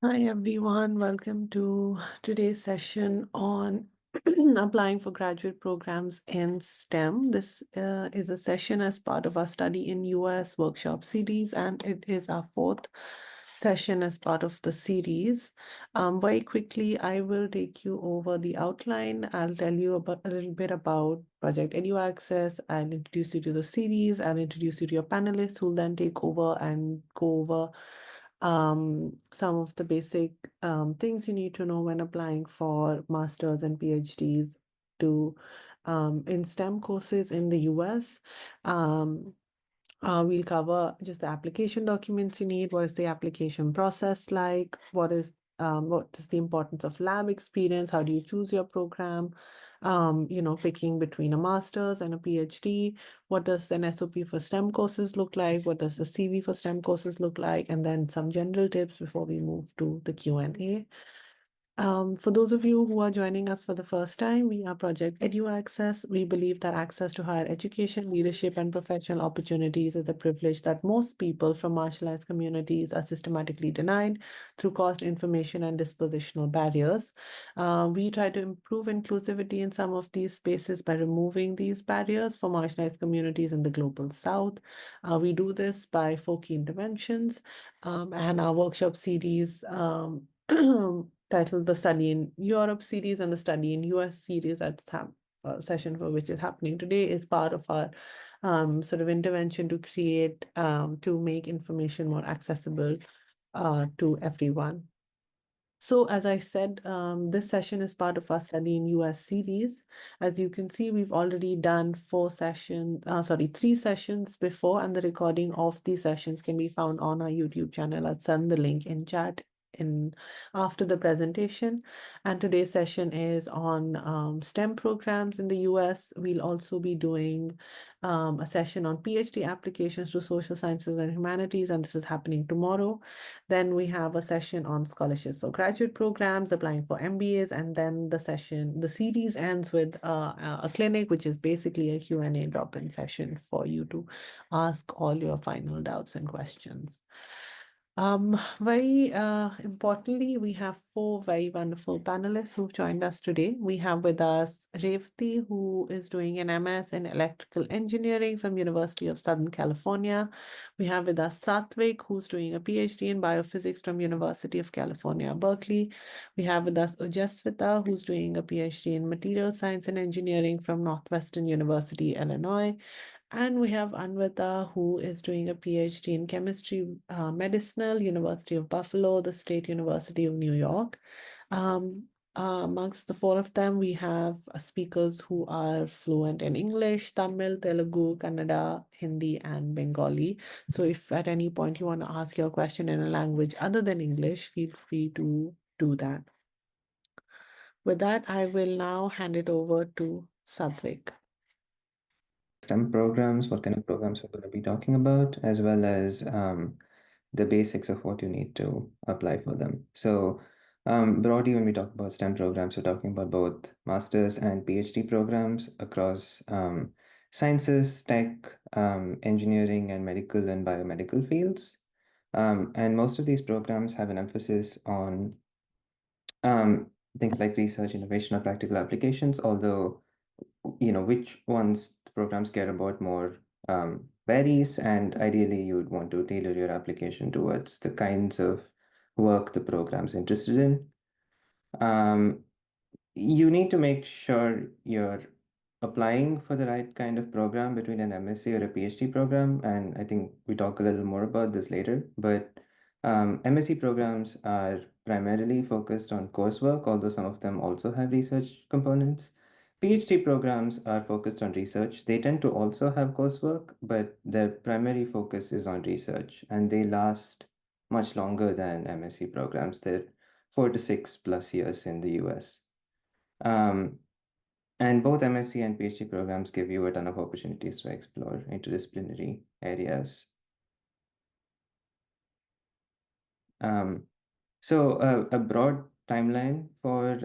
Hi everyone, welcome to today's session on applying for graduate programs in STEM. This is a session as part of our Study in US workshop series, and it is our fourth session as part of the series. Very quickly, I will take you over the outline. I'll tell you about a little bit about Project EduAccess. I'll introduce you to the series. I'll introduce you to your panelists who will then take over and go over some of the basic things you need to know when applying for masters and PhDs to in STEM courses in the US. We'll cover just the application documents you need. What is the application process like? What is the importance of lab experience? How do you choose your program? Picking between a master's and a PhD. What does an SOP for STEM courses look like? What does the CV for STEM courses look like? And then some general tips before we move to the Q&A. For those of you who are joining us for the first time, we are Project EduAccess. We believe that access to higher education, leadership, and professional opportunities is a privilege that most people from marginalized communities are systematically denied through cost, information, and dispositional barriers. We try to improve inclusivity in some of these spaces by removing these barriers for marginalized communities in the global South. We do this by 4 key interventions, and our workshop series titled the Study in Europe series and the Study in US series session for which is happening today is part of our sort of intervention to create to make information more accessible to everyone. So as I said, this session is part of our Study in US series. As you can see, we've already done 3 sessions before, and the recording of these sessions can be found on our YouTube channel. I'll send the link in chat after the presentation. And today's session is on STEM programs in the US. We'll also be doing a session on PhD applications to social sciences and humanities, and this is happening tomorrow. Then we have a session on scholarships for graduate programs, applying for MBAs, and then the series ends with a clinic, which is basically a Q&A drop-in session for you to ask all your final doubts and questions. Very importantly, we have 4 very wonderful panelists who've joined us today. We have with us Revathi, who is doing an MS in electrical engineering from University of Southern California. We have with us Sathvik, who's doing a PhD in biophysics from University of California, Berkeley. We have with us Ojaswita, who's doing a PhD in material science and engineering from Northwestern University, Illinois. And we have Anwita, who is doing a PhD in chemistry, Medicinal, University of Buffalo, the State University of New York. Amongst the 4 of them, we have speakers who are fluent in English, Tamil, Telugu, Kannada, Hindi, and Bengali. So if at any point you want to ask your question in a language other than English, feel free to do that. With that, I will now hand it over to Sathvik. STEM programs, what kind of programs we're going to be talking about, as well as the basics of what you need to apply for them. So broadly, when we talk about STEM programs, we're talking about both master's and PhD programs across sciences, tech, engineering, and medical and biomedical fields. And most of these programs have an emphasis on things like research, innovation, or practical applications, although which ones the programs care about more varies, and ideally you would want to tailor your application towards the kinds of work the program's interested in. You need to make sure you're applying for the right kind of program between an MSc or a PhD program, and I think we talk a little more about this later, but MSc programs are primarily focused on coursework, although some of them also have research components. PhD programs are focused on research. They tend to also have coursework, but their primary focus is on research, and they last much longer than MSc programs. They're 4 to 6+ years in the US. And both MSc and PhD programs give you a ton of opportunities to explore interdisciplinary areas. So a broad timeline for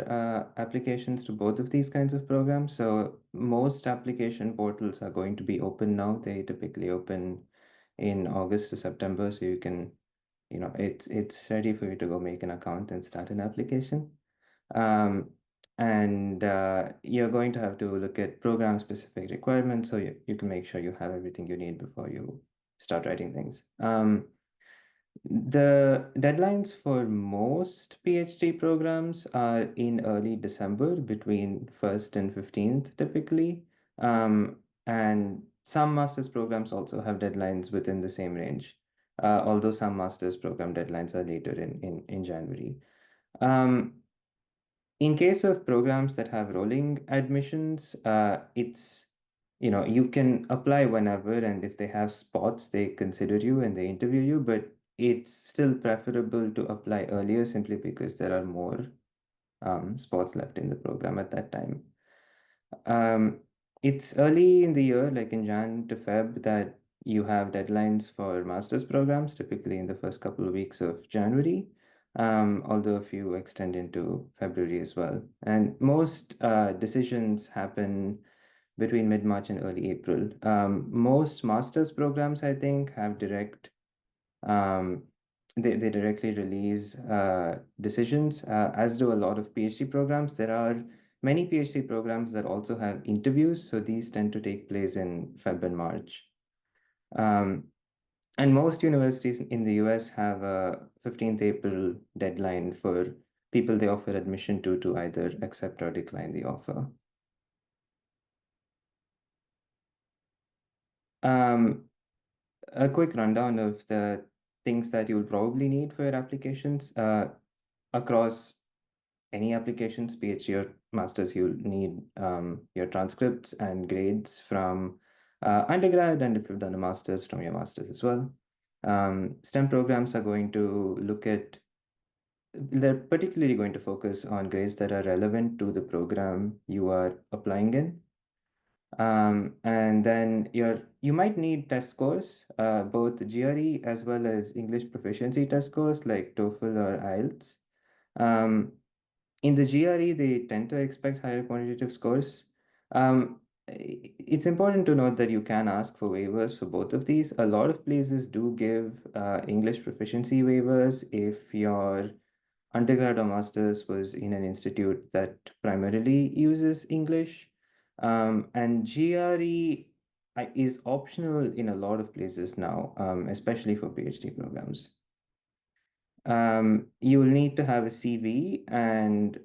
applications to both of these kinds of programs. So most application portals are going to be open now. They typically open in August to September, so you can it's ready for you to go make an account and start an application. And you're going to have to look at program-specific requirements so you can make sure you have everything you need before you start writing things. The deadlines for most PhD programs are in early December, between 1st and 15th typically. And some master's programs also have deadlines within the same range, although some master's program deadlines are later in January. In case of programs that have rolling admissions, it's, you can apply whenever, and if they have spots, they consider you and they interview you, but it's still preferable to apply earlier simply because there are more spots left in the program at that time. It's early in the year, like in Jan to Feb, that you have deadlines for master's programs, typically in the first couple of weeks of January, although a few extend into February as well. And most decisions happen between mid-March and early April. Most master's programs, I think, have um, they directly release decisions, as do a lot of PhD programs. There are many PhD programs that also have interviews, so these tend to take place in Feb and March. And most universities in the US have a 15th April deadline for people they offer admission to either accept or decline the offer. A quick rundown of the things that you'll probably need for your applications. Across any applications, PhD or master's, you'll need your transcripts and grades from undergrad, and if you've done a master's, from your master's as well. STEM programs are going to they're particularly going to focus on grades that are relevant to the program you are applying in. And then you might need test scores, both GRE as well as English proficiency test scores like TOEFL or IELTS. In the GRE, they tend to expect higher quantitative scores. It's important to note that you can ask for waivers for both of these. A lot of places do give English proficiency waivers if your undergrad or master's was in an institute that primarily uses English. And GRE is optional in a lot of places now, especially for PhD programs. You will need to have a CV, and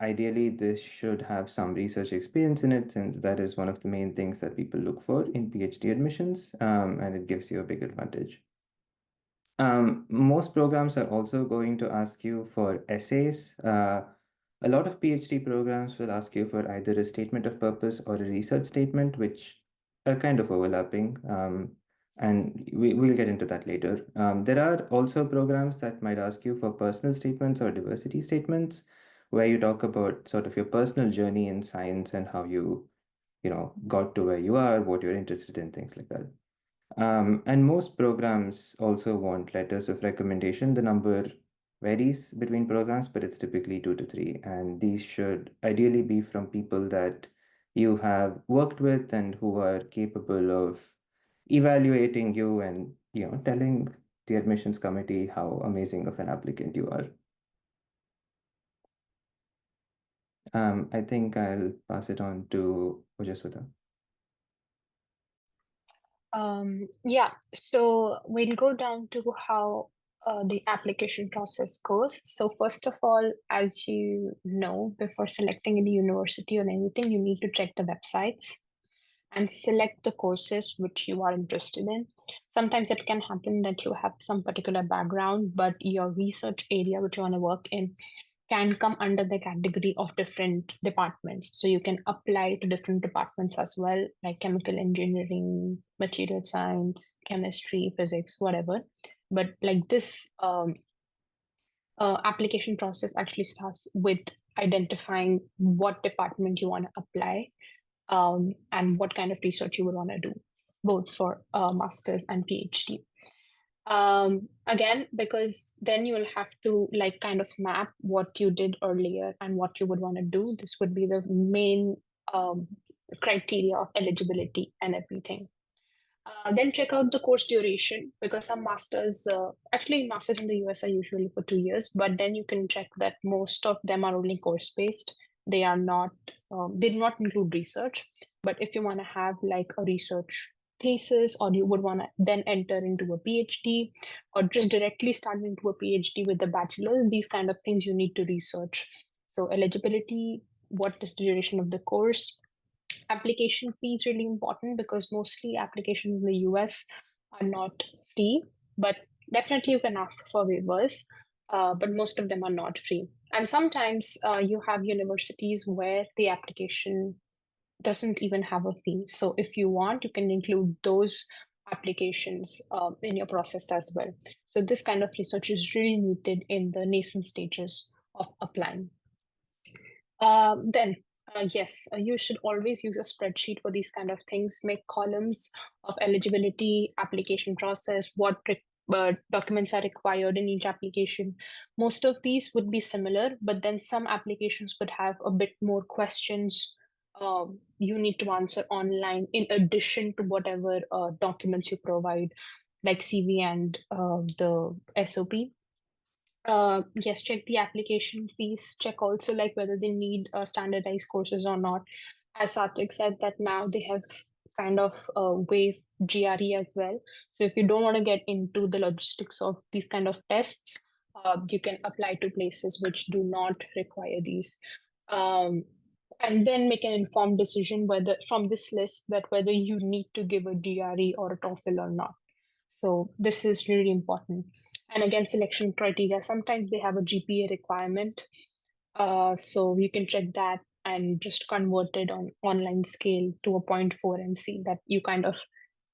ideally this should have some research experience in it, since that is one of the main things that people look for in PhD admissions, and it gives you a big advantage. Most programs are also going to ask you for essays. A lot of PhD programs will ask you for either a statement of purpose or a research statement, which are kind of overlapping. And we'll get into that later. There are also programs that might ask you for personal statements or diversity statements, where you talk about sort of your personal journey in science and how you got to where you are, what you're interested in, things like that. And most programs also want letters of recommendation. The number varies between programs, but it's typically 2 to 3. And these should ideally be from people that you have worked with and who are capable of evaluating you and telling the admissions committee how amazing of an applicant you are. I think I'll pass it on to Ojaswita. Yeah, so we'll go down to how the application process goes. So first of all, as you know, before selecting any university or anything, you need to check the websites and select the courses which you are interested in. Sometimes it can happen that you have some particular background, but your research area which you want to work in can come under the category of different departments. So you can apply to different departments as well, like chemical engineering, material science, chemistry, physics, whatever. But like this application process actually starts with identifying what department you want to apply, and what kind of research you would want to do, both for master's and PhD. Again, because then you will have to like kind of map what you did earlier and what you would want to do. This would be the main criteria of eligibility and everything. Then check out the course duration, because some masters, actually masters in the US are usually for 2 years, but then you can check that most of them are only course based. They are not, they do not include research. But if you want to have like a research thesis, or you would want to then enter into a PhD, or just directly start into a PhD with a bachelor, these kind of things you need to research. So eligibility, what is the duration of the course? Application fee is really important, because mostly applications in the US are not free, but definitely you can ask for waivers, but most of them are not free. And sometimes you have universities where the application doesn't even have a fee. So if you want, you can include those applications in your process as well. So this kind of research is really needed in the nascent stages of applying. Then, yes, you should always use a spreadsheet for these kind of things. Make columns of eligibility, application process, what documents are required in each application. Most of these would be similar, but then some applications would have a bit more questions you need to answer online in addition to whatever documents you provide, like CV and the SOP. Yes, check the application fees. Check also like whether they need standardized courses or not. As Sathvik said, that now they have kind of waived GRE as well. So if you don't want to get into the logistics of these kind of tests, you can apply to places which do not require these. And then make an informed decision whether from this list that whether you need to give a GRE or a TOEFL or not. So this is really important. And again, selection criteria, sometimes they have a GPA requirement. So you can check that and just convert it on online scale to a 0.4 and see that you kind of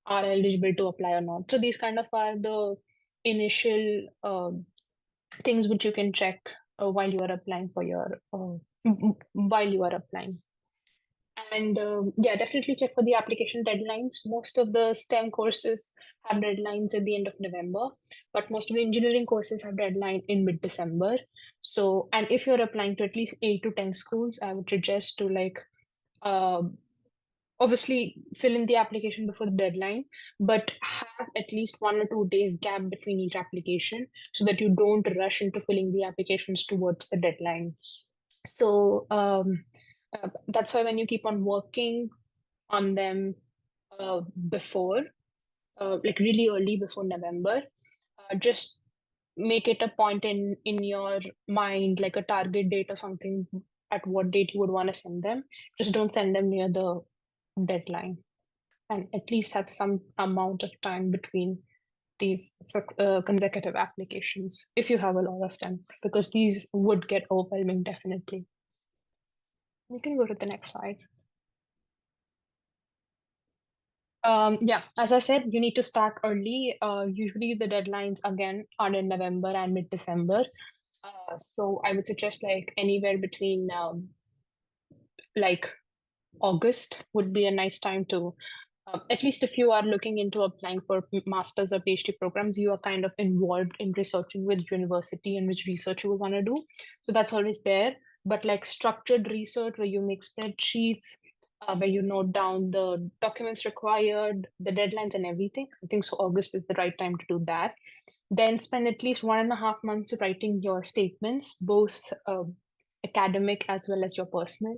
are eligible to apply or not. So these kind of are the initial things which you can check while you are applying for your while you are applying. And yeah, definitely check for the application deadlines. Most of the STEM courses have deadlines at the end of November, but most of the engineering courses have deadline in mid-December. So, and if you're applying to at least 8 to 10 schools, I would suggest to like obviously fill in the application before the deadline, but have at least 1 or 2 days gap between each application so that you don't rush into filling the applications towards the deadline. So that's why when you keep on working on them before, like really early before November, just make it a point in your mind, like a target date or something, at what date you would want to send them. Just don't send them near the deadline, and at least have some amount of time between these consecutive applications if you have a lot of them, because these would get overwhelming definitely. You can go to the next slide. Yeah, as I said, you need to start early. Usually the deadlines again are in November and mid-December. So I would suggest like anywhere between like August would be a nice time to, at least if you are looking into applying for master's or PhD programs, you are kind of involved in researching which university and which research you want to do. So that's always there. But like structured research where you make spreadsheets, where you note down the documents required, the deadlines and everything, I think so August is the right time to do that. Then spend at least 1.5 months writing your statements, both academic as well as your personal.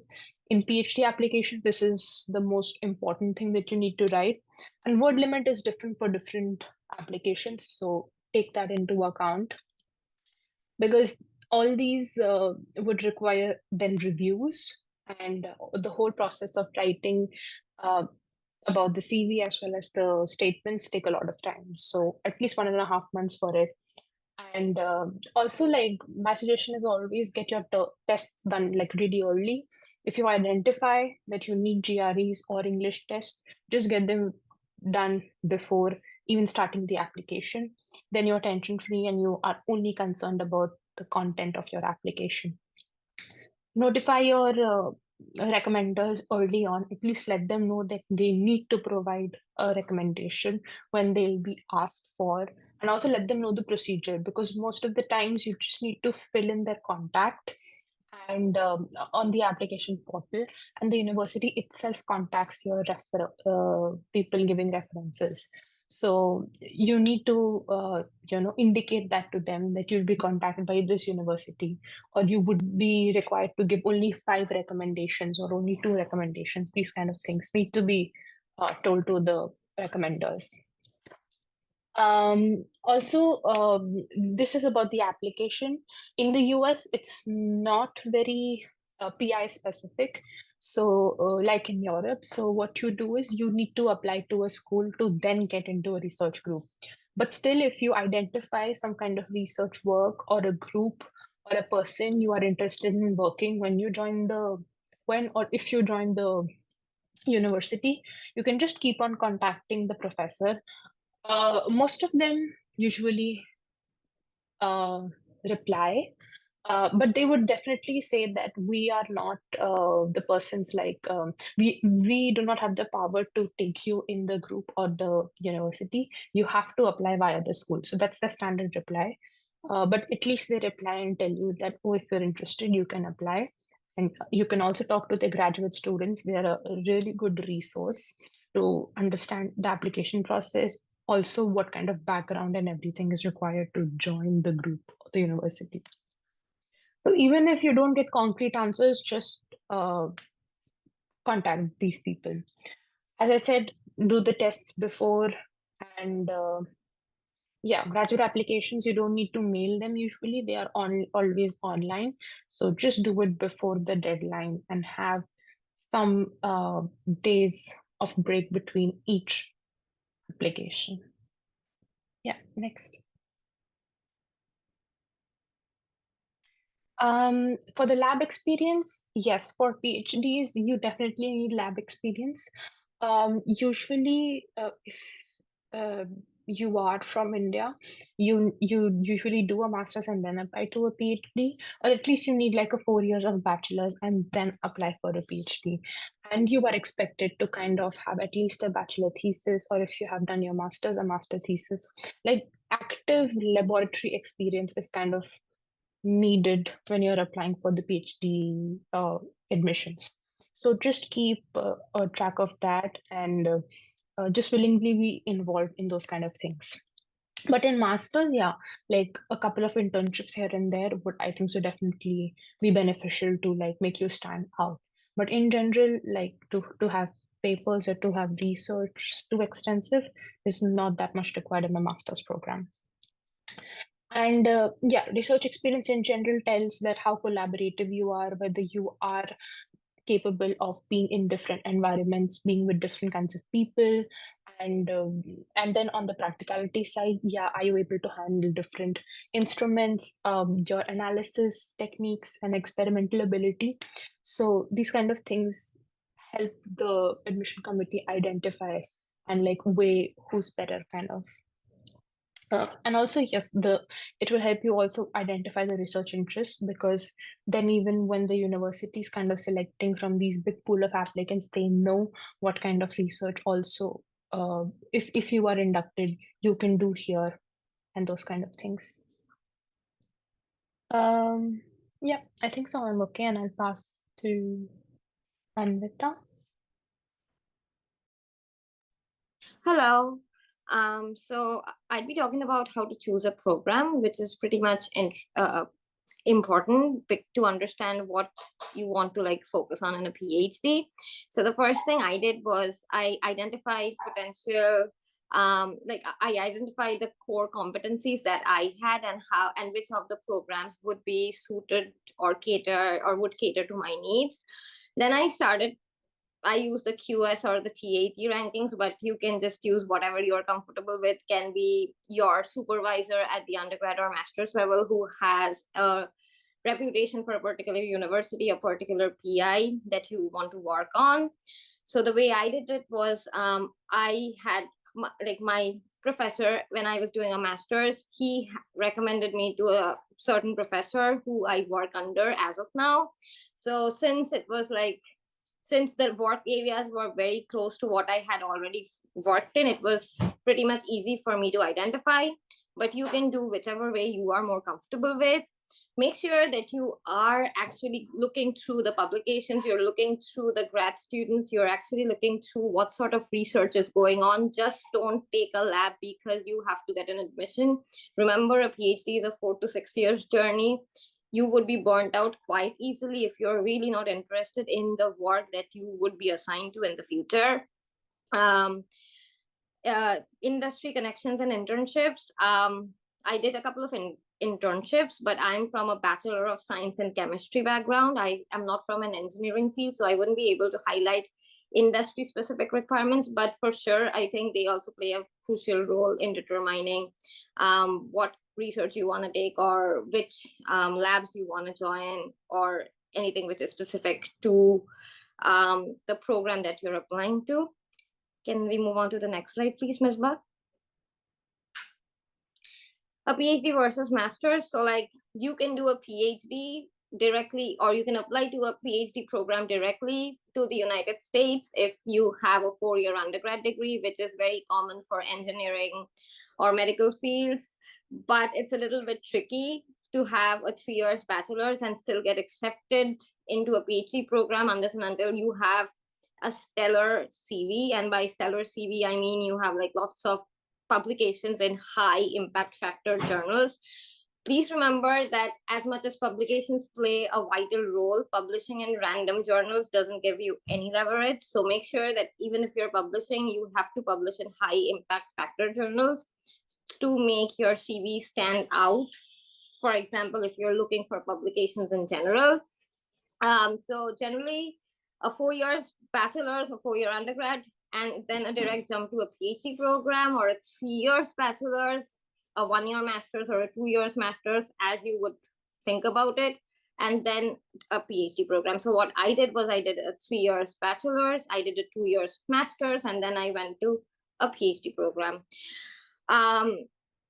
In PhD applications, this is the most important thing that you need to write. And word limit is different for different applications. So take that into account, because all these would require then reviews, and the whole process of writing about the CV as well as the statements take a lot of time. So at least 1.5 months for it. And also, like, my suggestion is always get your tests done like really early. If you identify that you need GREs or English tests, just get them done before even starting the application. Then you're tension free and you are only concerned about the content of your application. Notify your recommenders early on. At least let them know that they need to provide a recommendation when they'll be asked for, and also let them know the procedure, because most of the times you just need to fill in their contact and on the application portal, and the university itself contacts your people giving references. So you need to indicate that to them that you'll be contacted by this university, or you would be required to give only 5 recommendations or only 2 recommendations. These kind of things need to be told to the recommenders. Also, this is about the application. In the US, it's not very PI specific. So, like in Europe, so what you do is you need to apply to a school to then get into a research group. But still, if you identify some kind of research work or a group or a person you are interested in working when you join if you join the university, you can just keep on contacting the professor. Most of them usually reply, but they would definitely say that we are not the persons we do not have the power to take you in the group or the university. You have to apply via the school. So that's the standard reply. But at least they reply and tell you that, oh, if you're interested, you can apply. And you can also talk to the graduate students. They are a really good resource to understand the application process, also what kind of background and everything is required to join the group or the university. So even if you don't get concrete answers, just contact these people. As I said, do the tests before, and yeah, graduate applications, you don't need to mail them usually. They are always online. So just do it before the deadline and have some days of break between each application. Yeah, next. For the lab experience, yes, for PhDs, you definitely need lab experience. Usually, if you are from India, you usually do a master's and then apply to a PhD, or at least you need like a 4 years of bachelor's and then apply for a PhD. And you are expected to kind of have at least a bachelor thesis, or if you have done your master's, a master thesis. Like active laboratory experience is kind of needed when you're applying for the PhD admissions. So just keep a track of that and just willingly be involved in those kind of things. But in masters, yeah, like a couple of internships here and there would, I think, so definitely be beneficial to like make you stand out. But in general, like to have papers or to have research too extensive is not that much required in the master's program. And yeah, research experience in general tells that how collaborative you are, whether you are capable of being in different environments, being with different kinds of people, and then on the practicality side, yeah, are you able to handle different instruments, your analysis techniques and experimental ability? So these kind of things help the admission committee identify and like weigh who's better kind of. And also, yes, it will help you also identify the research interests, because then even when the university is kind of selecting from these big pool of applicants, they know what kind of research also, if you are inducted, you can do here and those kind of things. Yeah, I think so. I'm okay, and I'll pass to Anvita. Hello. So I'd be talking about how to choose a program, which is pretty much important to understand what you want to like focus on in a PhD. So the first thing I did was I identified potential, I identified the core competencies that I had and which of the programs would be suited or would cater to my needs. Then I use the QS or the TAT rankings, but you can just use whatever you're comfortable with. Can be your supervisor at the undergrad or master's level who has a reputation for a particular university, a particular PI that you want to work on. So the way I did it was I had my professor, when I was doing a master's, he recommended me to a certain professor who I work under as of now. So since the work areas were very close to what I had already worked in, it was pretty much easy for me to identify. But you can do whichever way you are more comfortable with. make sure that you are actually looking through the publications, you're looking through the grad students, you're actually looking through what sort of research is going on. Just don't take a lab because you have to get an admission. Remember, a PhD is a 4 to 6 years journey. You would be burnt out quite easily if you're really not interested in the work that you would be assigned to in the future. Industry connections and internships. I did a couple of internships, but I'm from a Bachelor of Science and Chemistry background. I am not from an engineering field, so I wouldn't be able to highlight industry specific requirements, but for sure, I think they also play a crucial role in determining what research you want to take, or which labs you want to join, or anything which is specific to the program that you're applying to. Can we move on to the next slide, please, Misbah? A PhD versus master's. So like you can do a PhD directly, or you can apply to a PhD program directly to the United States if you have a 4-year undergrad degree, which is very common for engineering or medical fields. But it's a little bit tricky to have a 3 years bachelor's and still get accepted into a PhD program unless and until you have a stellar CV. And by stellar CV, I mean you have like lots of publications in high impact factor journals. Please remember that as much as publications play a vital role, publishing in random journals doesn't give you any leverage. So make sure that even if you're publishing, you have to publish in high impact factor journals to make your CV stand out. For example, if you're looking for publications in general. So generally, a 4 years bachelor's or 4-year undergrad, and then a direct jump to a PhD program, or a 3 years bachelor's, a 1-year master's, or a 2 years master's, as you would think about it, and then a PhD program. So what I did was I did a 3 years bachelor's, I did a 2 years master's, and then I went to a PhD program.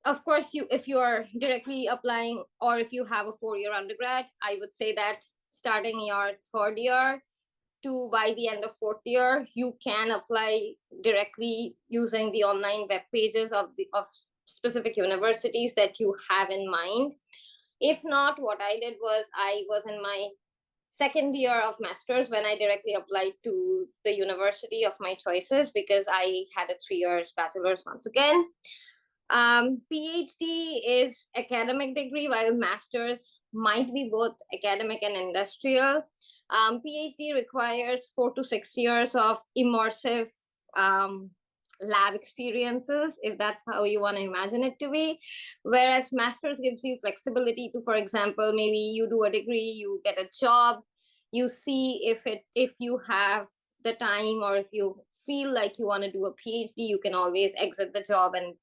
Of course, if you are directly applying, or if you have a 4-year undergrad, I would say that starting your 3rd year to by the end of 4th year, you can apply directly using the online web pages of specific universities that you have in mind. If not, what I did was I was in my 2nd year of master's when I directly applied to the university of my choices, because I had a 3 years bachelor's once again. PhD is academic degree, while master's might be both academic and industrial. PhD requires 4 to 6 years of immersive lab experiences, if that's how you want to imagine it to be. Whereas master's gives you flexibility to, for example, maybe you do a degree, you get a job, you see if you have the time, or if you feel like you want to do a PhD, you can always exit the job and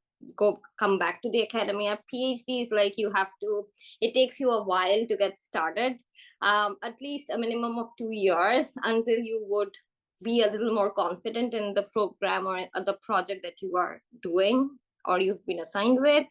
come back to the academia. PhD is like it takes you a while to get started, at least a minimum of 2 years, until you would be a little more confident in the program or the project that you are doing or you've been assigned with.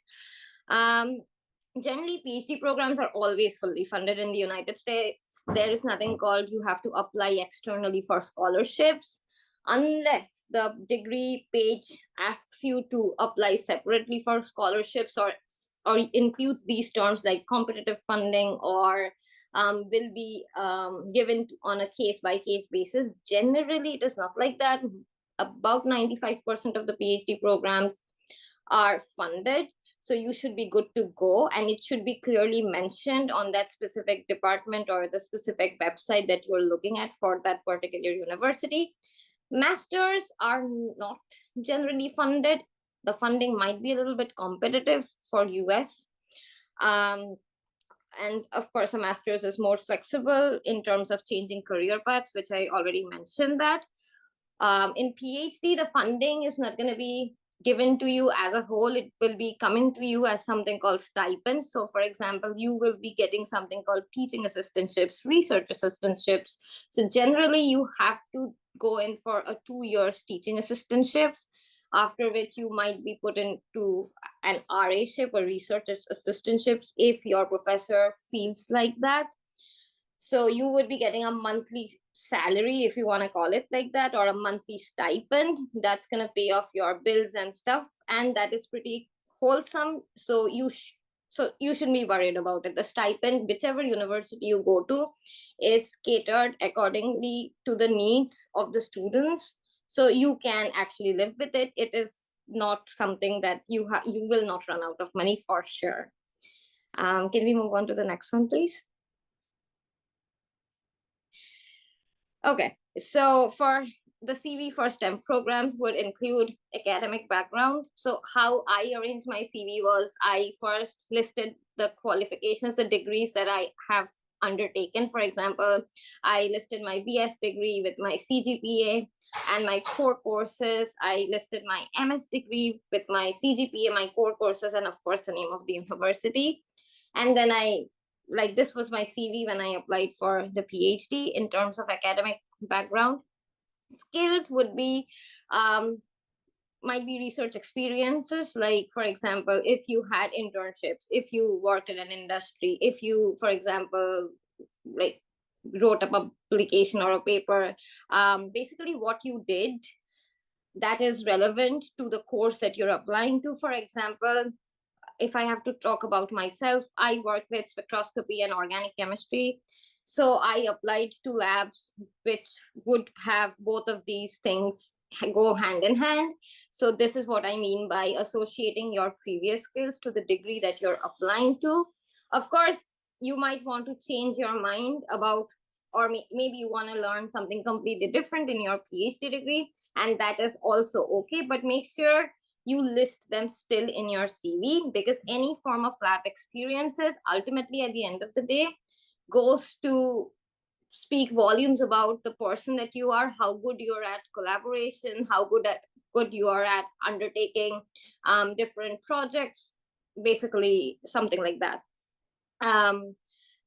Generally, PhD programs are always fully funded in the United States. There is nothing called you have to apply externally for scholarships, unless the degree page asks you to apply separately for scholarships, or includes these terms like competitive funding, or will be given on a case-by-case basis. Generally, it is not like that. About 95% of the PhD programs are funded, so you should be good to go, and it should be clearly mentioned on that specific department or the specific website that you're looking at for that particular university. Masters are not generally funded. The funding might be a little bit competitive for US. And of course, a master's is more flexible in terms of changing career paths, which I already mentioned that. In PhD, the funding is not going to be given to you as a whole. It will be coming to you as something called stipends. So for example, you will be getting something called teaching assistantships, research assistantships. So generally, you have to go in for a 2 years teaching assistantships, after which you might be put into an RA-ship or research assistantships if your professor feels like that. So you would be getting a monthly salary, if you want to call it like that, or a monthly stipend that's going to pay off your bills and stuff. And that is pretty wholesome. So So you shouldn't be worried about it. The stipend, whichever university you go to, is catered accordingly to the needs of the students. So you can actually live with it. It is not something that you will not run out of money for sure. Can we move on to the next one, please? Okay, so for the CV for STEM programs would include academic background. So how I arranged my CV was I first listed the qualifications, the degrees that I have undertaken. For example, I listed my BS degree with my CGPA and my core courses. I listed my MS degree with my CGPA, my core courses, and of course the name of the university. And then this was my CV when I applied for the PhD in terms of academic background. Skills would be, might be research experiences, like for example, if you had internships, if you worked in an industry, if you, for example, like wrote a publication or a paper, basically what you did that is relevant to the course that you're applying to. For example, if I have to talk about myself, I work with spectroscopy and organic chemistry. So I applied to labs which would have both of these things go hand in hand. So this is what I mean by associating your previous skills to the degree that you're applying to. Of course, you might want to change your mind about, or maybe you want to learn something completely different in your PhD degree, and that is also okay, but make sure you list them still in your CV, because any form of lab experiences ultimately at the end of the day goes to speak volumes about the person that you are, how good you're at collaboration, how good you are at undertaking different projects, basically something like that.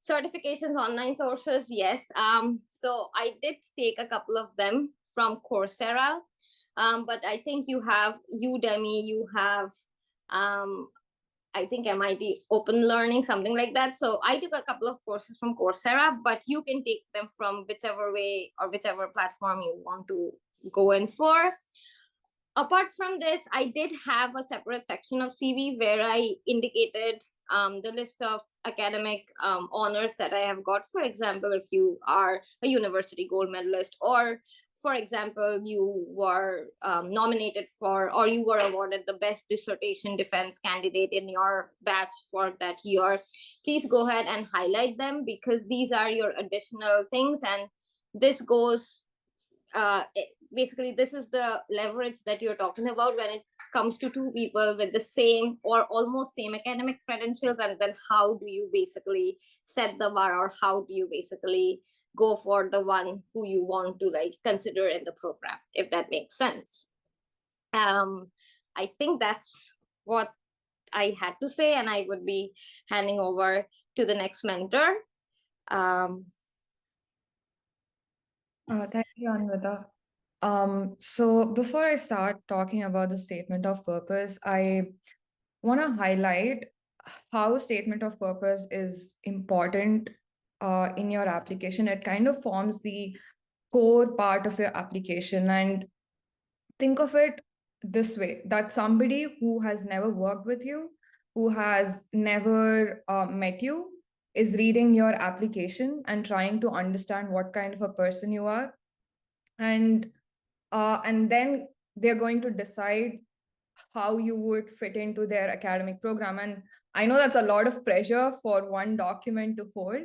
Certifications, online courses, yes. So I did take a couple of them from Coursera. But I think you have Udemy, you have, I think MIT Open Learning, something like that. So I took a couple of courses from Coursera, but you can take them from whichever way or whichever platform you want to go in for. Apart from this, I did have a separate section of CV where I indicated the list of academic honors that I have got. For example, if you are a university gold medalist, or for example, you were nominated for, or you were awarded the best dissertation defense candidate in your batch for that year, please go ahead and highlight them, because these are your additional things. And this goes, basically, this is the leverage that you're talking about when it comes to two people with the same or almost same academic credentials. And then how do you basically set the bar, or how do you basically go for the one who you want to consider in the program, if that makes sense. I think that's what I had to say, and I would be handing over to the next mentor. Thank you, Anwita. So before I start talking about the statement of purpose, I want to highlight how statement of purpose is important in your application. It kind of forms the core part of your application. And think of it this way, that somebody who has never worked with you, who has never met you, is reading your application and trying to understand what kind of a person you are. And then they're going to decide how you would fit into their academic program. And I know that's a lot of pressure for one document to hold,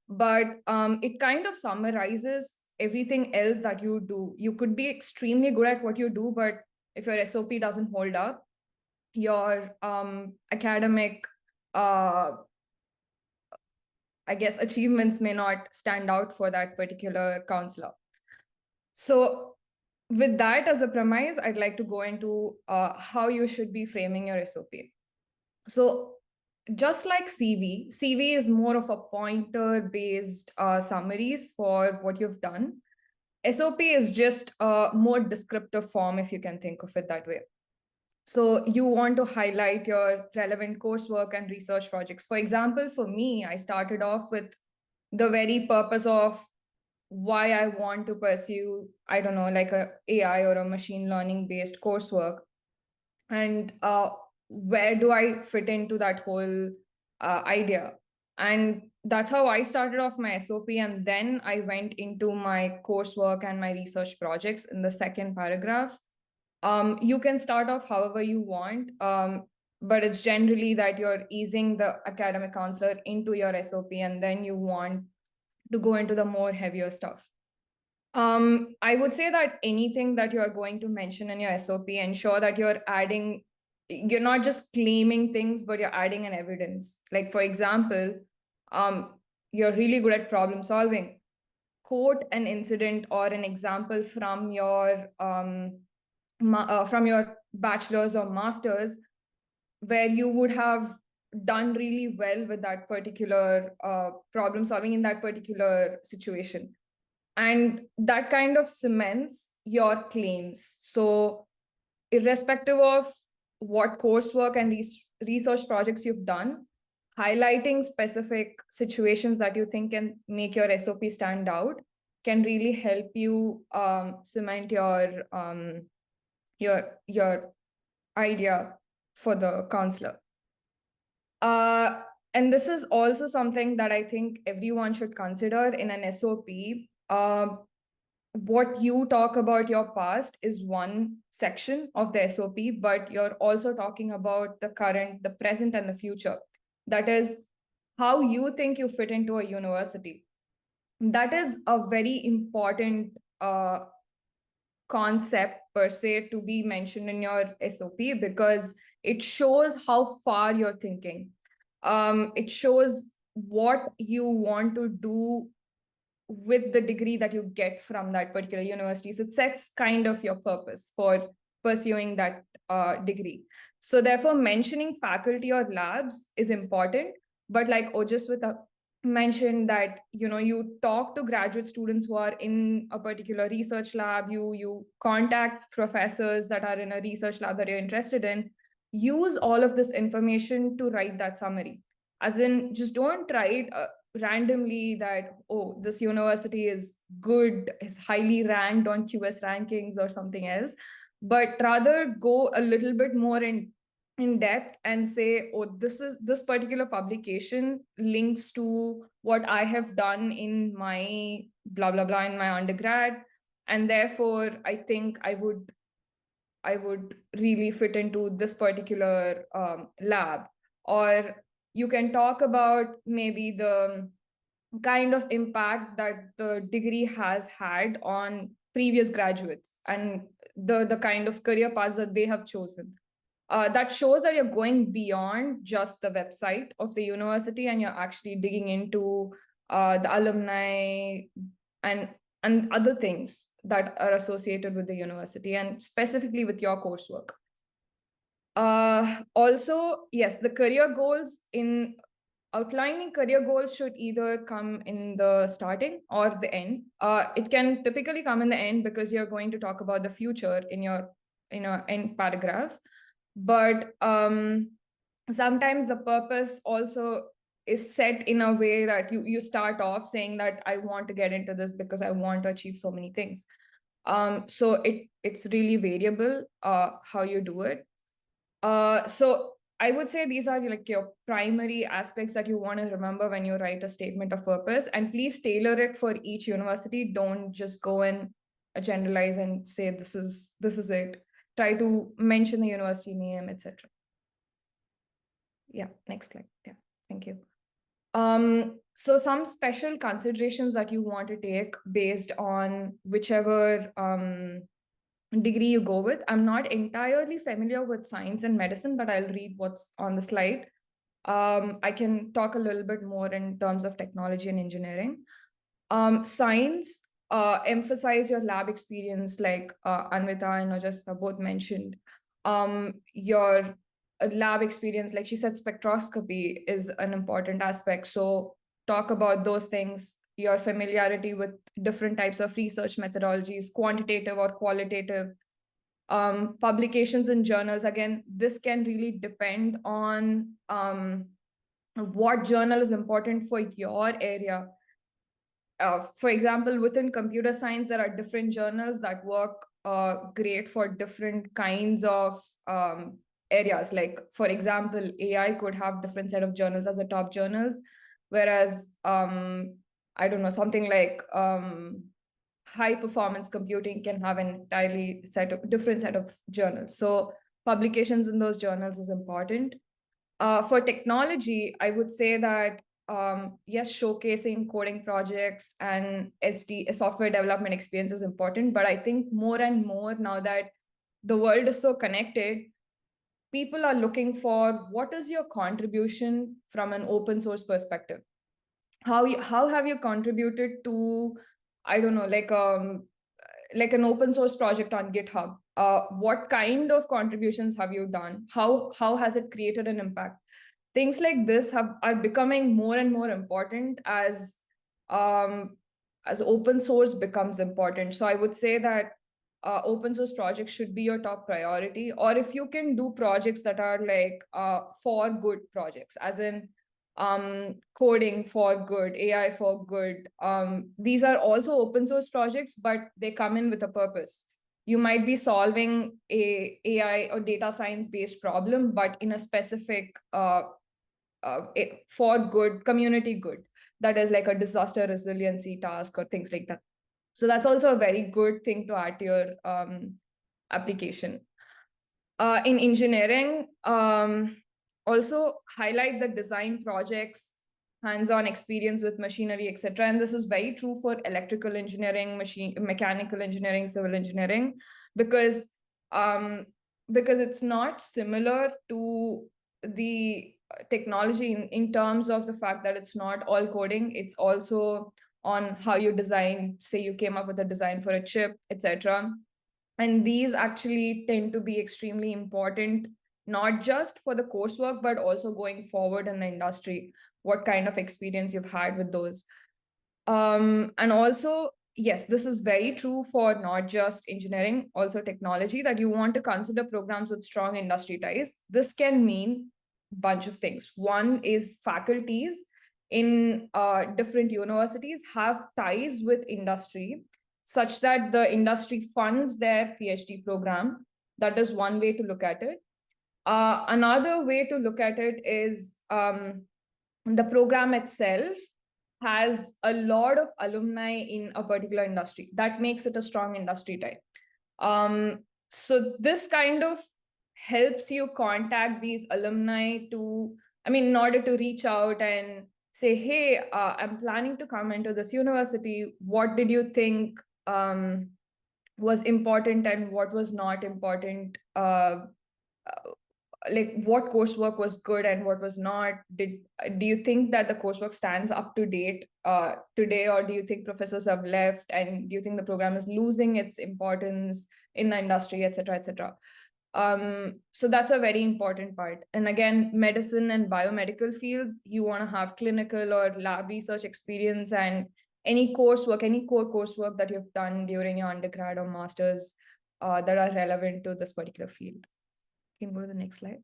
but it kind of summarizes everything else that you do. You could be extremely good at what you do, but if your SOP doesn't hold up, your academic, I guess, achievements may not stand out for that particular counselor. So with that as a premise, I'd like to go into how you should be framing your SOP. So just like CV is more of a pointer-based summaries for what you've done. SOP is just a more descriptive form, if you can think of it that way. So you want to highlight your relevant coursework and research projects. For example, for me, I started off with the very purpose of why I want to pursue, I don't know, like a AI or a machine learning based coursework. And where do I fit into that whole idea. And that's how I started off my SOP. And then I went into my coursework and my research projects in the second paragraph. You can start off however you want, but it's generally that you're easing the academic counselor into your SOP, and then you want to go into the more heavier stuff. I would say that anything that you're going to mention in your SOP, ensure that you're not just claiming things, but you're adding an evidence. Like, for example, you're really good at problem solving. Quote an incident or an example from your bachelor's or master's where you would have done really well with that particular problem solving in that particular situation. And that kind of cements your claims. So irrespective of what coursework and research projects you've done, highlighting specific situations that you think can make your SOP stand out can really help you cement your idea for the counselor. And this is also something that I think everyone should consider in an SOP. What you talk about your past is one section of the SOP, but you're also talking about the current, the present, and the future. That is how you think you fit into a university. That is a very important concept per se to be mentioned in your SOP, because it shows how far you're thinking. It shows what you want to do with the degree that you get from that particular university. So it sets kind of your purpose for pursuing that degree. So therefore, mentioning faculty or labs is important. But like Ojaswita mentioned, that you talk to graduate students who are in a particular research lab, you contact professors that are in a research lab that you're interested in, use all of this information to write that summary. As in, just don't write randomly that, oh, this university is good, is highly ranked on QS rankings or something else, but rather go a little bit more in depth and say, oh, this particular publication links to what I have done in my blah blah blah in my undergrad, and therefore I think I would really fit into this particular lab. Or you can talk about maybe the kind of impact that the degree has had on previous graduates and the kind of career paths that they have chosen. That shows that you're going beyond just the website of the university, and you're actually digging into the alumni and other things that are associated with the university and specifically with your coursework. Also, yes, the career goals in outlining career goals should either come in the starting or the end. It can typically come in the end because you're going to talk about the future in your end paragraph. But sometimes the purpose also is set in a way that you start off saying that I want to get into this because I want to achieve so many things. So it's really variable how you do it. So I would say these are like your primary aspects that you want to remember when you write a statement of purpose, and please tailor it for each university. Don't just go and generalize and say this is it. Try to mention the university name, etc. Yeah, next slide. Yeah, thank you. So some special considerations that you want to take based on whichever degree you go with. I'm not entirely familiar with science and medicine, but I'll read what's on the slide. I can talk a little bit more in terms of technology and engineering. Science, emphasize your lab experience, like Anwita and Ojaswita both mentioned. Your lab experience, like she said, spectroscopy is an important aspect. So talk about those things, your familiarity with different types of research methodologies, quantitative or qualitative. Publications in journals, again, this can really depend on what journal is important for your area. For example, within computer science, there are different journals that work great for different kinds of areas. Like, for example, AI could have different set of journals as the top journals, whereas I don't know, something like high performance computing can have an entirely different set of journals. So publications in those journals is important. For technology, I would say that yes, showcasing coding projects and software development experience is important, but I think more and more now that the world is so connected, people are looking for what is your contribution from an open source perspective. How have you contributed to, I don't know, like an open source project on GitHub? What kind of contributions have you done? How has it created an impact? Things like this are becoming more and more important as open source becomes important. So I would say that open source projects should be your top priority, or if you can do projects that are like for good projects, as in coding for good, AI for good. These are also open source projects, but they come in with a purpose. You might be solving a AI or data science based problem, but in a specific for good, community good. That is like a disaster resiliency task or things like that. So that's also a very good thing to add to your application. In engineering, also highlight the design projects, hands-on experience with machinery, etc. And this is very true for electrical engineering, mechanical engineering, civil engineering, because it's not similar to the technology in terms of the fact that it's not all coding. It's also on how you design, say you came up with a design for a chip, etc. And these actually tend to be extremely important, not just for the coursework, but also going forward in the industry, what kind of experience you've had with those. And also, yes, this is very true for not just engineering, also technology, that you want to consider programs with strong industry ties. This can mean a bunch of things. One is faculties in different universities have ties with industry, such that the industry funds their PhD program. That is one way to look at it. Another way to look at it is the program itself has a lot of alumni in a particular industry. That makes it a strong industry tie. So this kind of helps you contact these alumni in order to reach out and say, hey, I'm planning to come into this university. What did you think was important and what was not important? Like what coursework was good and what was not? Do you think that the coursework stands up to date today, or do you think professors have left, and do you think the program is losing its importance in the industry, etc., etc.? So that's a very important part. And again, medicine and biomedical fields, you want to have clinical or lab research experience, and any core coursework that you've done during your undergrad or master's that are relevant to this particular field. You can go to the next slide.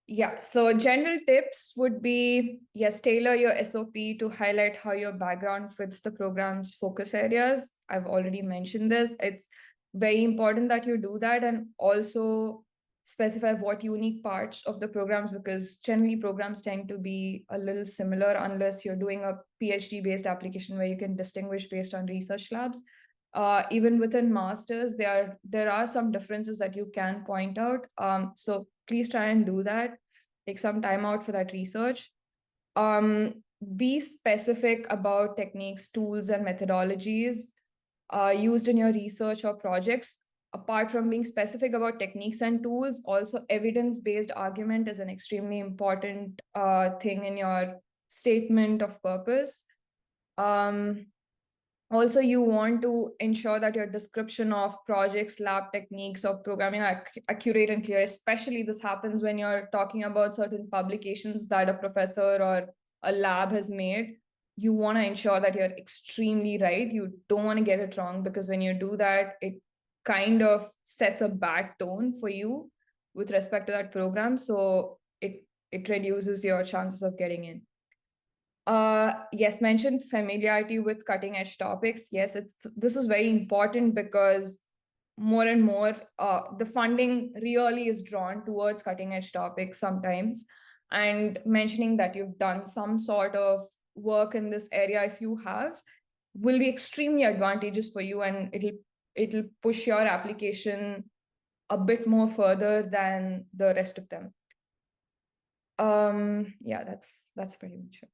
Yeah, so general tips would be, yes, tailor your SOP to highlight how your background fits the program's focus areas. I've already mentioned this. It's very important that you do that, and also specify what unique parts of the programs, because generally programs tend to be a little similar unless you're doing a PhD-based application where you can distinguish based on research labs. Even within masters, there are some differences that you can point out. So please try and do that. Take some time out for that research. Be specific about techniques, tools, and methodologies used in your research or projects. Apart from being specific about techniques and tools, also evidence-based argument is an extremely important thing in your statement of purpose. Also, you want to ensure that your description of projects, lab techniques, or programming are accurate and clear. Especially this happens when you're talking about certain publications that a professor or a lab has made. You want to ensure that you're extremely right. You don't want to get it wrong, because when you do that, it kind of sets a bad tone for you with respect to that program. So it reduces your chances of getting in. Yes, mentioned familiarity with cutting edge topics. Yes, this is very important, because more and more, the funding really is drawn towards cutting edge topics sometimes. And mentioning that you've done some sort of work in this area, if you have, will be extremely advantageous for you, and it'll push your application a bit more further than the rest of them. Yeah, that's pretty much it.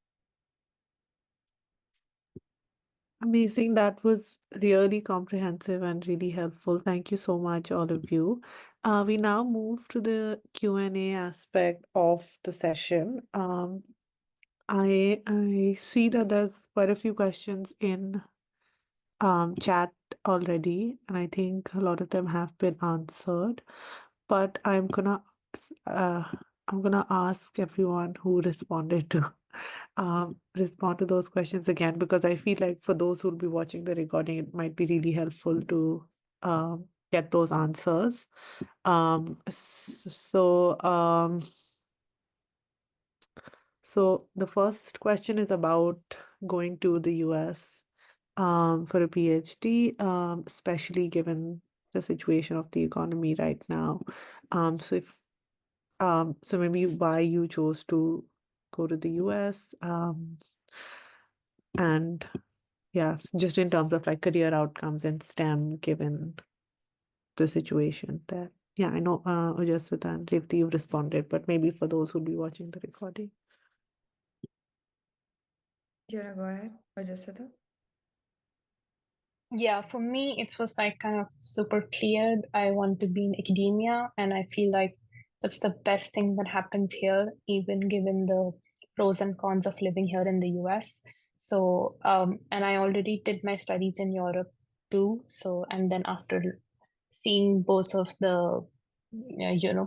Amazing. That was really comprehensive and really helpful. Thank you so much, all of you. We now move to the Q&A aspect of the session. I see that there's quite a few questions in chat already, and I think a lot of them have been answered. But I'm gonna ask everyone who responded to respond to those questions again, because I feel like for those who'll be watching the recording, it might be really helpful to get those answers. So the first question is about going to the US for a PhD, especially given the situation of the economy right now. So maybe why you chose to go to the US, and yeah, just in terms of like career outcomes in STEM, given the situation there. Yeah, I know Ojaswita and Revathi, you've responded, but maybe for those who'll be watching the recording. Do you wanna go ahead, or just sit there? Yeah, for me, it was like kind of super clear. I want to be in academia, and I feel like that's the best thing that happens here, even given the pros and cons of living here in the US. So, and I already did my studies in Europe too. So, and then after seeing both of the,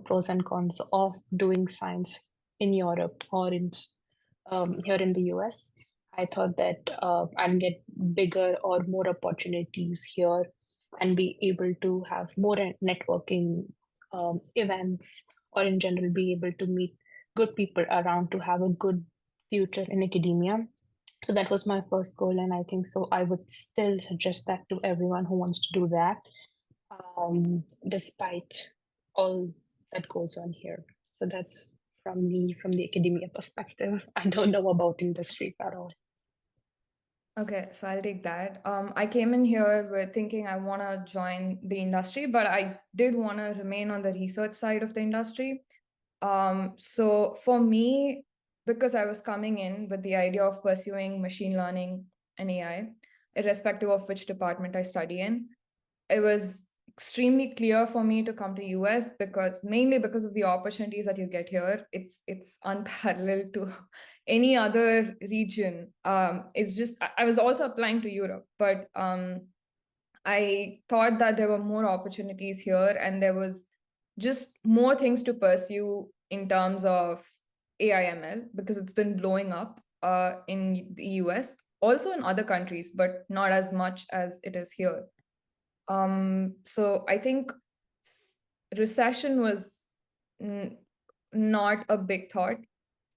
pros and cons of doing science in Europe or in here in the US, I thought that I'll get bigger or more opportunities here and be able to have more networking events, or in general be able to meet good people around to have a good future in academia. So that was my first goal, and I think so I would still suggest that to everyone who wants to do that, despite all that goes on here. So that's from me, from the academia perspective. I don't know about industry at all. Okay, so I'll take that. I came in here with thinking I want to join the industry, but I did want to remain on the research side of the industry. So for me, because I was coming in with the idea of pursuing machine learning and AI, irrespective of which department I study in, it was extremely clear for me to come to US, because mainly because of the opportunities that you get here. It's unparalleled to any other region. It's just I was also applying to Europe, but I thought that there were more opportunities here, and there was just more things to pursue in terms of AI/ML, because it's been blowing up in the US, also in other countries, but not as much as it is here. So I think recession was not a big thought.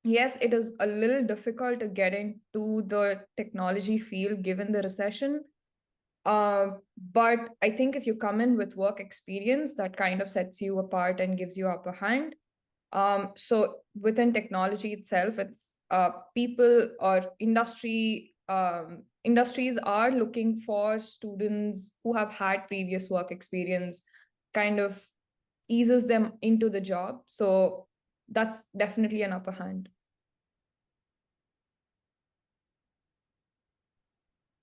Yes, it is a little difficult to get into the technology field given the recession. But I think if you come in with work experience, that kind of sets you apart and gives you upper hand. So within technology itself, it's people or industries are looking for students who have had previous work experience, kind of eases them into the job. So that's definitely an upper hand.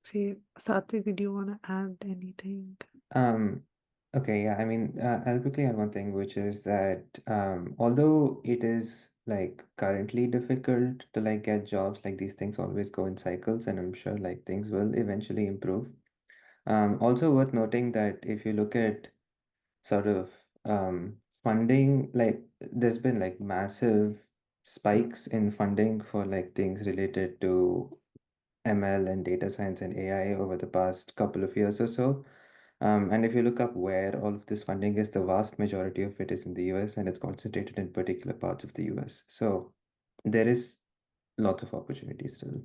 See, Sathvik, did you want to add anything? Okay, yeah, I mean, I'll quickly add one thing, which is that although it is like currently difficult to like get jobs, like these things always go in cycles, and I'm sure like things will eventually improve. Also worth noting that if you look at sort of funding, like there's been like massive spikes in funding for like things related to ML and data science and AI over the past couple of years or so. And if you look up where all of this funding is, the vast majority of it is in the US, and it's concentrated in particular parts of the US. So there is lots of opportunities still.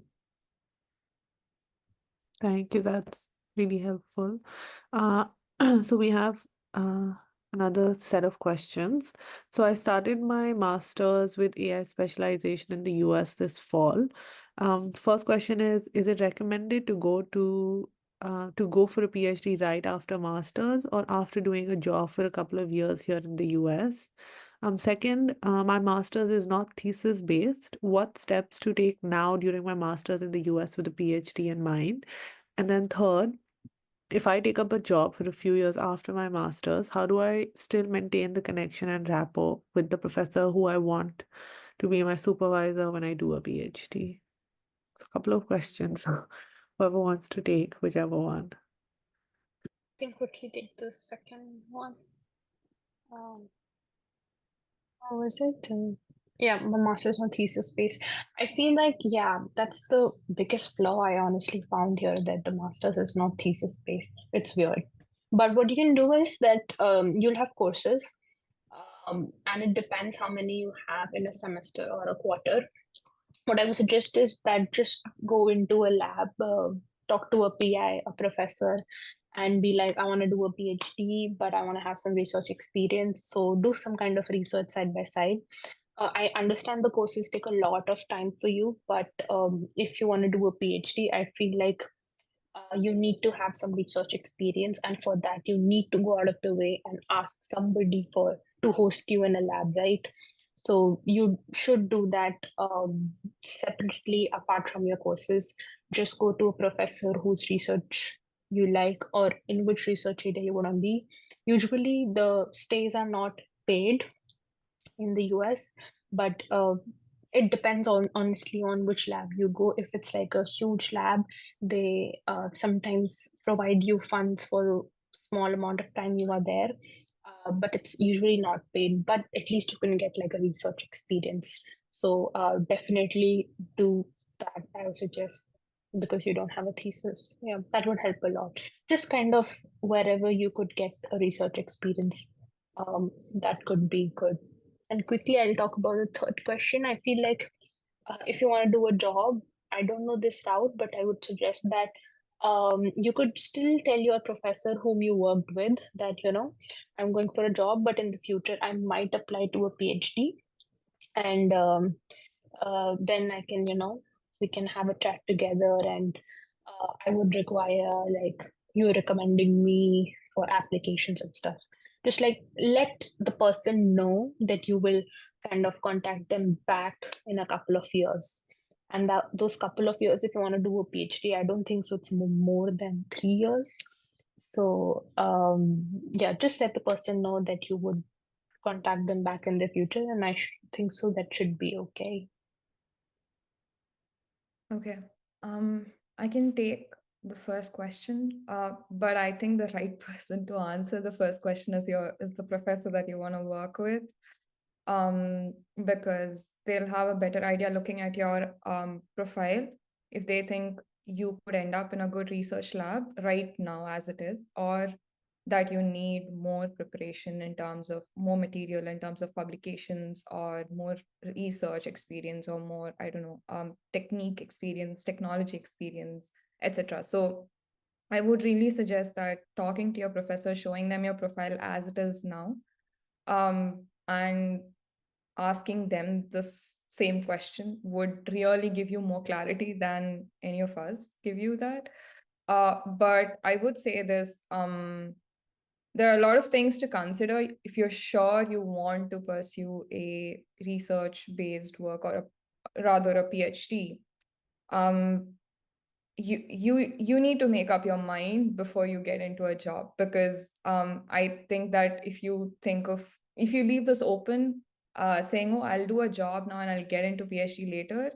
Thank you. That's really helpful. So we have Another set of questions. So I started my master's with AI specialization in the US this fall. First question is it recommended to go for a PhD right after master's or after doing a job for a couple of years here in the US? Second, my master's is not thesis based. What steps to take now during my master's in the US with a PhD in mind? And then third, if I take up a job for a few years after my master's, how do I still maintain the connection and rapport with the professor who I want to be my supervisor when I do a PhD? So, a couple of questions. Whoever wants to take whichever one. I can quickly take the second one. How was it? Yeah, my master's on thesis based. I feel like, yeah, that's the biggest flaw I honestly found here, that the master's is not thesis based. It's weird. But what you can do is that you'll have courses, and it depends how many you have in a semester or a quarter. What I would suggest is that just go into a lab, talk to a PI, a professor, and be like, I want to do a PhD, but I want to have some research experience. So do some kind of research side by side. I understand the courses take a lot of time for you, but if you want to do a PhD, I feel like you need to have some research experience, and for that you need to go out of the way and ask somebody for to host you in a lab, right? So you should do that separately apart from your courses. Just go to a professor whose research you like or in which research area you want to be. Usually the stays are not paid in the US, but it depends on honestly on which lab you go. If it's like a huge lab, they sometimes provide you funds for small amount of time you are there, but it's usually not paid. But at least you can get like a research experience. So definitely do that. I would suggest, because you don't have a thesis. Yeah, that would help a lot. Just kind of wherever you could get a research experience, that could be good. And quickly, I'll talk about the third question. I feel like if you want to do a job, I don't know this route, but I would suggest that you could still tell your professor whom you worked with that, I'm going for a job, but in the future, I might apply to a PhD. And then I can, we can have a chat together, and I would require like you recommending me for applications and stuff. Just like let the person know that you will kind of contact them back in a couple of years. And that those couple of years, if you want to do a PhD, I don't think so it's more than 3 years. So yeah, just let the person know that you would contact them back in the future, and I think so that should be okay. Okay. I can take the first question, but I think the right person to answer the first question is the professor that you want to work with, because they'll have a better idea looking at your profile if they think you could end up in a good research lab right now as it is, or that you need more preparation in terms of more material, in terms of publications, or more research experience, or more, I don't know, technique experience, technology experience, etc. So I would really suggest that talking to your professor, showing them your profile as it is now, and asking them the same question would really give you more clarity than any of us give you that. But I would say this, there are a lot of things to consider if you're sure you want to pursue a research-based work, or rather a PhD. You need to make up your mind before you get into a job, because I think that if you leave this open, saying, oh, I'll do a job now and I'll get into PhD later,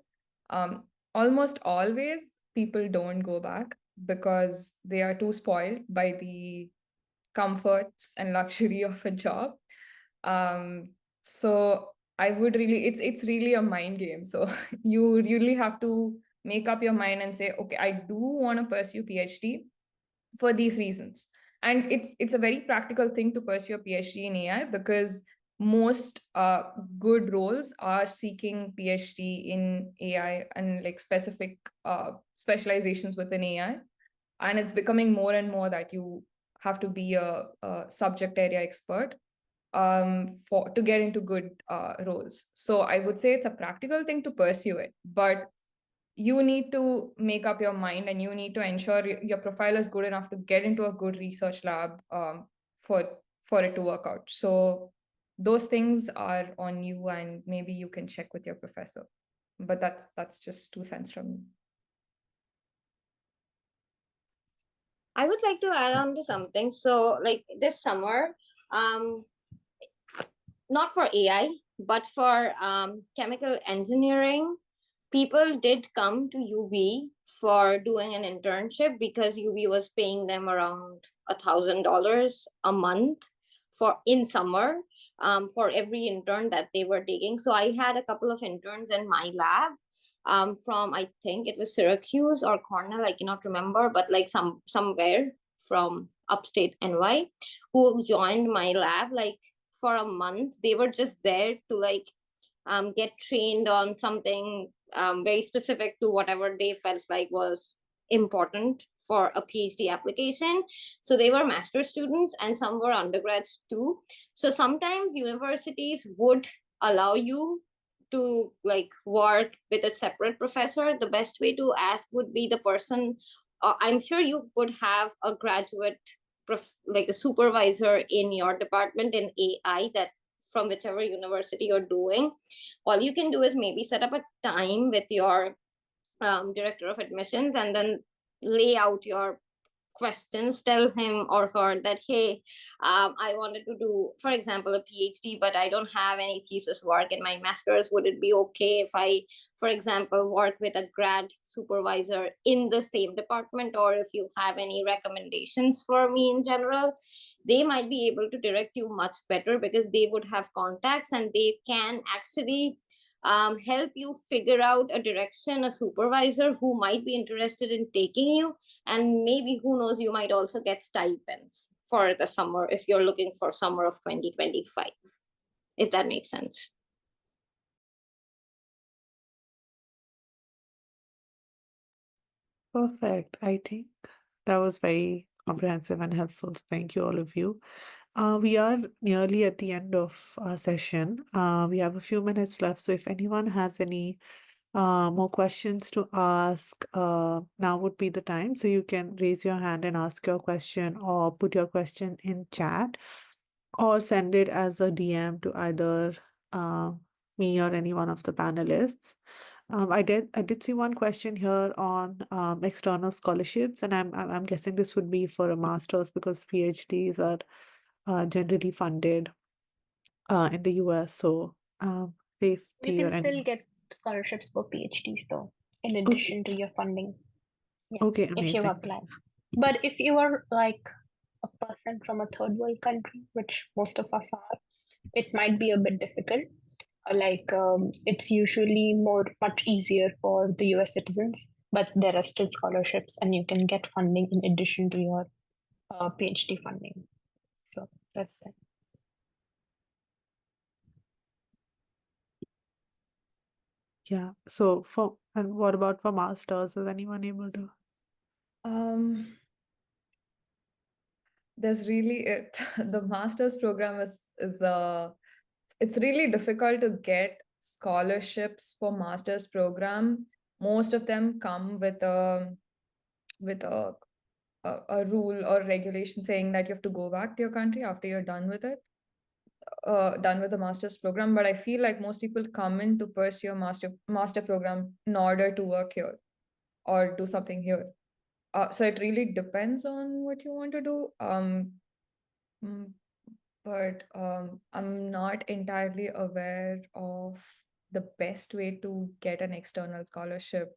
almost always people don't go back because they are too spoiled by the comforts and luxury of a job. So I would really, it's really a mind game. So you really have to make up your mind and say, okay, I do want to pursue PhD for these reasons. And it's a very practical thing to pursue a PhD in AI, because most good roles are seeking PhD in AI and like specific specializations within AI. And it's becoming more and more that you have to be a subject area expert to get into good roles. So I would say it's a practical thing to pursue it, but you need to make up your mind and you need to ensure your profile is good enough to get into a good research lab for it to work out. So those things are on you, and maybe you can check with your professor. But that's just 2 cents from me. I would like to add on to something. So like this summer, not for AI, but for chemical engineering, people did come to UB for doing an internship because UB was paying them around $1,000 a month in summer for every intern that they were taking. So I had a couple of interns in my lab from, I think it was Syracuse or Cornell, I cannot remember, but like somewhere from upstate NY, who joined my lab like for a month. They were just there to like get trained on something very specific to whatever they felt like was important for a PhD application. So they were master students and some were undergrads too. So sometimes universities would allow you to like work with a separate professor. The best way to ask would be the person. I'm sure you would have a graduate like a supervisor in your department in AI that from whichever university you're doing. All you can do is maybe set up a time with your director of admissions and then lay out your questions. Tell him or her that, hey, I wanted to do, for example, a PhD, but I don't have any thesis work in my master's. Would it be okay if I, for example, work with a grad supervisor in the same department? Or if you have any recommendations for me in general, they might be able to direct you much better because they would have contacts and they can actually help you figure out a direction, a supervisor who might be interested in taking you. And maybe, who knows, you might also get stipends for the summer if you're looking for summer of 2025, if that makes sense. Perfect. I think that was very comprehensive and helpful. So thank you, all of you. We are nearly at the end of our session. We have a few minutes left. So if anyone has any more questions to ask, now would be the time. So you can raise your hand and ask your question or put your question in chat or send it as a DM to either me or any one of the panelists. I did see one question here on external scholarships, and I'm guessing this would be for a master's because PhDs are generally funded in the US. So Revathi You can or still anyone. get scholarships for PhDs though, in Okay. addition to your funding. Yeah, Okay, if you amazing. apply. But if you are like a person from a third world country, which most of us are, it might be a bit difficult. It's usually much easier for the US citizens, but there are still scholarships and you can get funding in addition to your PhD funding. So that's it. Yeah. So and what about for masters? Is anyone able to? There's really the master's program is it's really difficult to get scholarships for master's program. Most of them come with a rule or regulation saying that you have to go back to your country after you're done with it, done with the master's program. But I feel like most people come in to pursue a master program in order to work here or do something here. So it really depends on what you want to do. But I'm not entirely aware of the best way to get an external scholarship.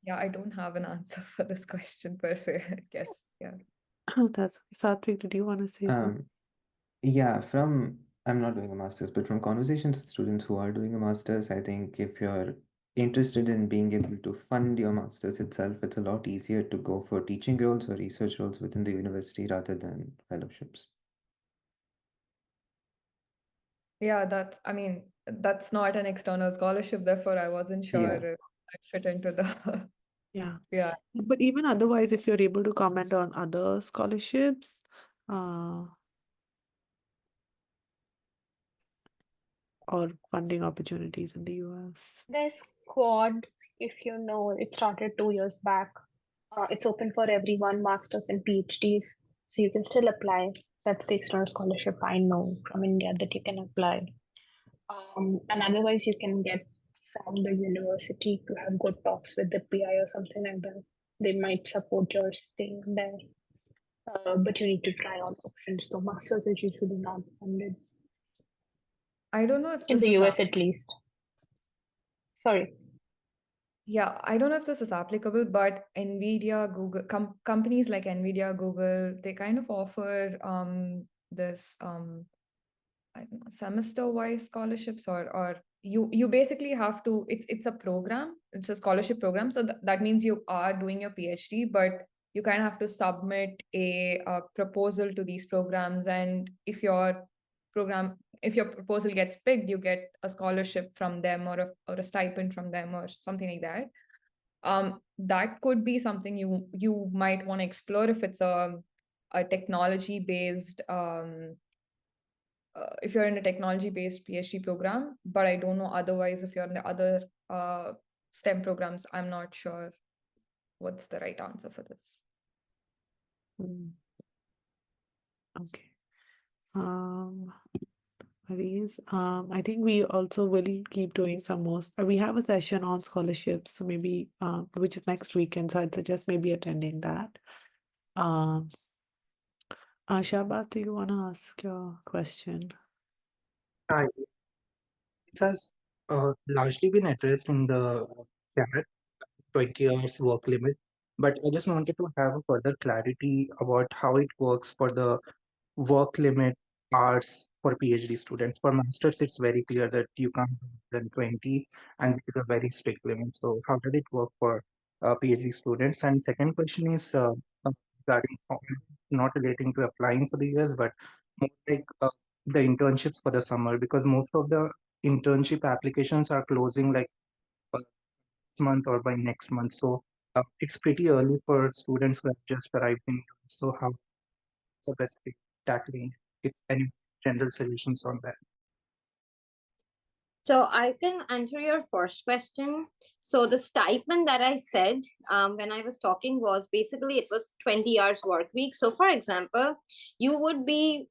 Yeah, I don't have an answer for this question per se, I guess. Yeah. That's Sathvik, did you want to say something? Yeah, I'm not doing a master's, but from conversations with students who are doing a master's, I think if you're interested in being able to fund your master's itself, it's a lot easier to go for teaching roles or research roles within the university rather than fellowships. Yeah, that's not an external scholarship, therefore I wasn't sure Yeah. if that fit into the Yeah. Yeah. But even otherwise, if you're able to comment on other scholarships, or funding opportunities in the US. There's Quad, if you know, it started 2 years back. It's open for everyone, masters and PhDs, so you can still apply. That's the external scholarship I know from India that you can apply. And otherwise, you can get from the university to have good talks with the PI or something like that. They might support your staying there. But you need to try all options. So masters is usually not funded I don't know if in this the is US at least. Sorry. Yeah, I don't know if this is applicable, but NVIDIA, Google, companies like NVIDIA, Google, they kind of offer this I don't know, semester-wise scholarships, or you basically have to, it's a program, it's a scholarship program. So that means you are doing your PhD, but you kind of have to submit a proposal to these programs, and if your proposal gets picked, you get a scholarship from them, or a stipend from them, or something like that. That could be something you might want to explore if it's a technology based if you're in a technology based PhD program. But I don't know otherwise if you're in the other STEM programs. I'm not sure what's the right answer for this. Okay. I think we also will keep doing some more. We have a session on scholarships, so maybe which is next weekend. So I'd suggest maybe attending that. Shahbaz, do you want to ask your question? Hi, this has largely been addressed in the chat, 20 hours work limit, but I just wanted to have a further clarity about how it works for the work limit hours for PhD students. For masters, it's very clear that you can't do more than 20, and it is a very strict limit. So how does it work for PhD students? And second question is regarding not relating to applying for the US, but more like the internships for the summer, because most of the internship applications are closing like this month or by next month. So it's pretty early for students who have just arrived in US. So how the best way of tackling it? Any general solutions on that? So I can answer your first question. So the stipend that I said when I was talking was basically it was 20 hours work week. So for example, you would be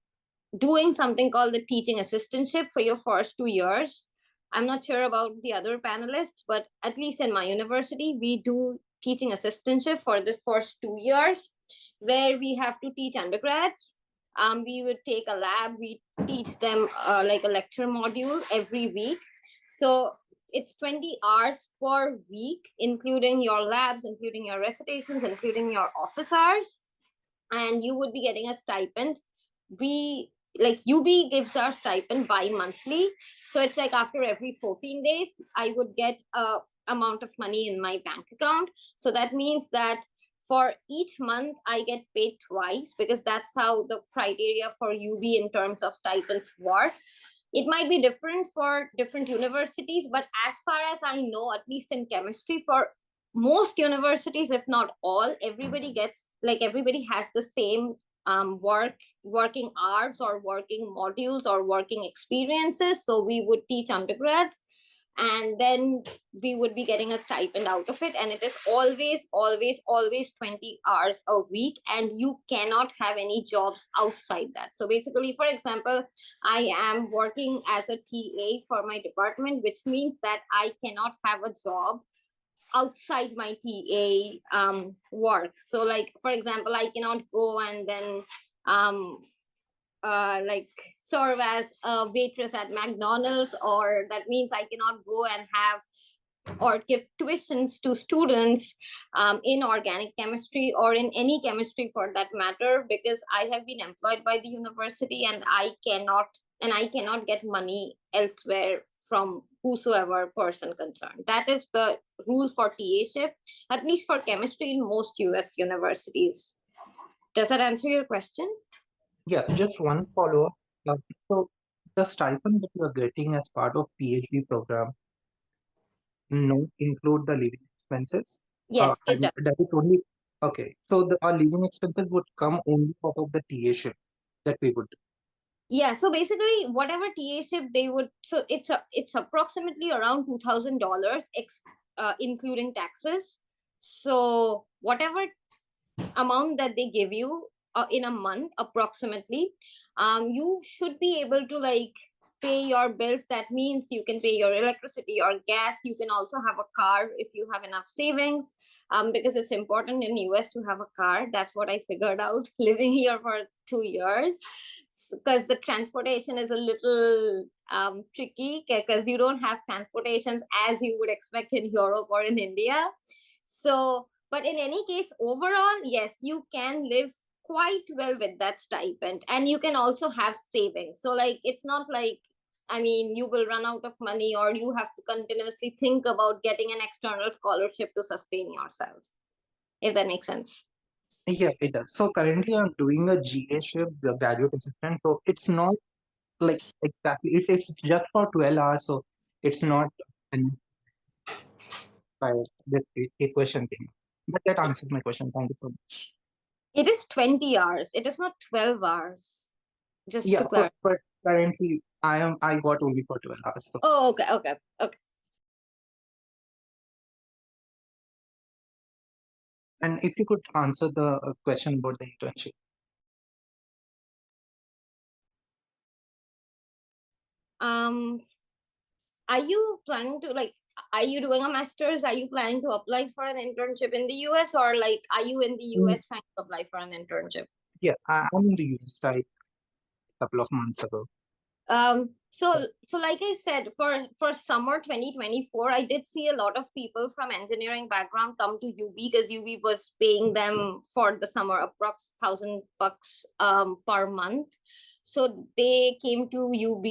doing something called the teaching assistantship for your first 2 years. I'm not sure about the other panelists, but at least in my university, we do teaching assistantship for the first 2 years, where we have to teach undergrads. We would take a lab, we teach them like a lecture module every week. So it's 20 hours per week, including your labs, including your recitations, including your office hours, and you would be getting a stipend. We like UB gives our stipend bi-monthly, so it's like after every 14 days I would get a amount of money in my bank account. So that means that for each month I get paid twice, because that's how the criteria for UB in terms of stipends work. It might be different for different universities, but as far as I know, at least in chemistry, for most universities, if not all, everybody has the same working hours or working modules or working experiences. So we would teach undergrads, and then we would be getting a stipend out of it, and it is always 20 hours a week, and you cannot have any jobs outside that. So basically, for example, I am working as a TA for my department, which means that I cannot have a job outside my TA work. So like, for example, I cannot go and then like serve as a waitress at McDonald's, or that means I cannot go and have or give tuitions to students in organic chemistry or in any chemistry for that matter, because I have been employed by the university, and I cannot get money elsewhere from whosoever person concerned. That is the rule for TA-ship, at least for chemistry in most US universities. Does that answer your question? Yeah, just one follow-up. So the stipend that you are getting as part of PhD program not include the living expenses? Yes, it And does. does it only okay? So our living expenses would come only out of the TA that we would do. Yeah, so basically whatever TA ship they would, so it's approximately around $2,000 including taxes. So whatever amount that they give you in a month approximately, you should be able to like pay your bills. That means you can pay your electricity or gas. You can also have a car if you have enough savings, because it's important in US to have a car. That's what I figured out living here for 2 years, because the transportation is a little tricky, because you don't have transportations as you would expect in Europe or in India. So but in any case, overall, yes, you can live quite well with that stipend, and you can also have savings. So like it's not like, I mean, you will run out of money or you have to continuously think about getting an external scholarship to sustain yourself, if that makes sense. Yeah, it does. So currently I'm doing a GA the graduate assistant. So it's not like exactly, it's just for 12 hours. So it's not enough by this equation thing. But that answers my question. Thank you so much. It is 20 hours. It is not 12 hours. Just Yeah, to clarify. but currently I got only for 12 hours. So. Oh, okay. And if you could answer the question about the internship. Are you planning to like, are you doing a master's? Are you planning to apply for an internship in the US, or like are you in the US trying to apply for an internship? Yeah, I'm in the US a couple of months ago. So like I said, for summer 2024, I did see a lot of people from engineering background come to UB because UB was paying them for the summer approx $1,000 per month. So they came to UB.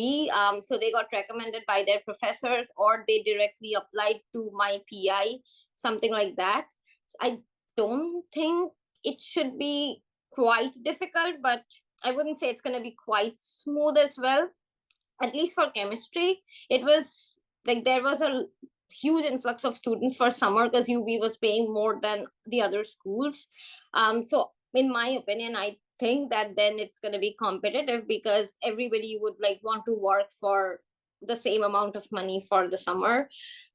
So they got recommended by their professors, or they directly applied to my PI, something like that. So I don't think it should be quite difficult, but I wouldn't say it's going to be quite smooth as well. At least for chemistry, it was like there was a huge influx of students for summer because UB was paying more than the other schools. So in my opinion, I think that then it's going to be competitive because everybody would like want to work for the same amount of money for the summer.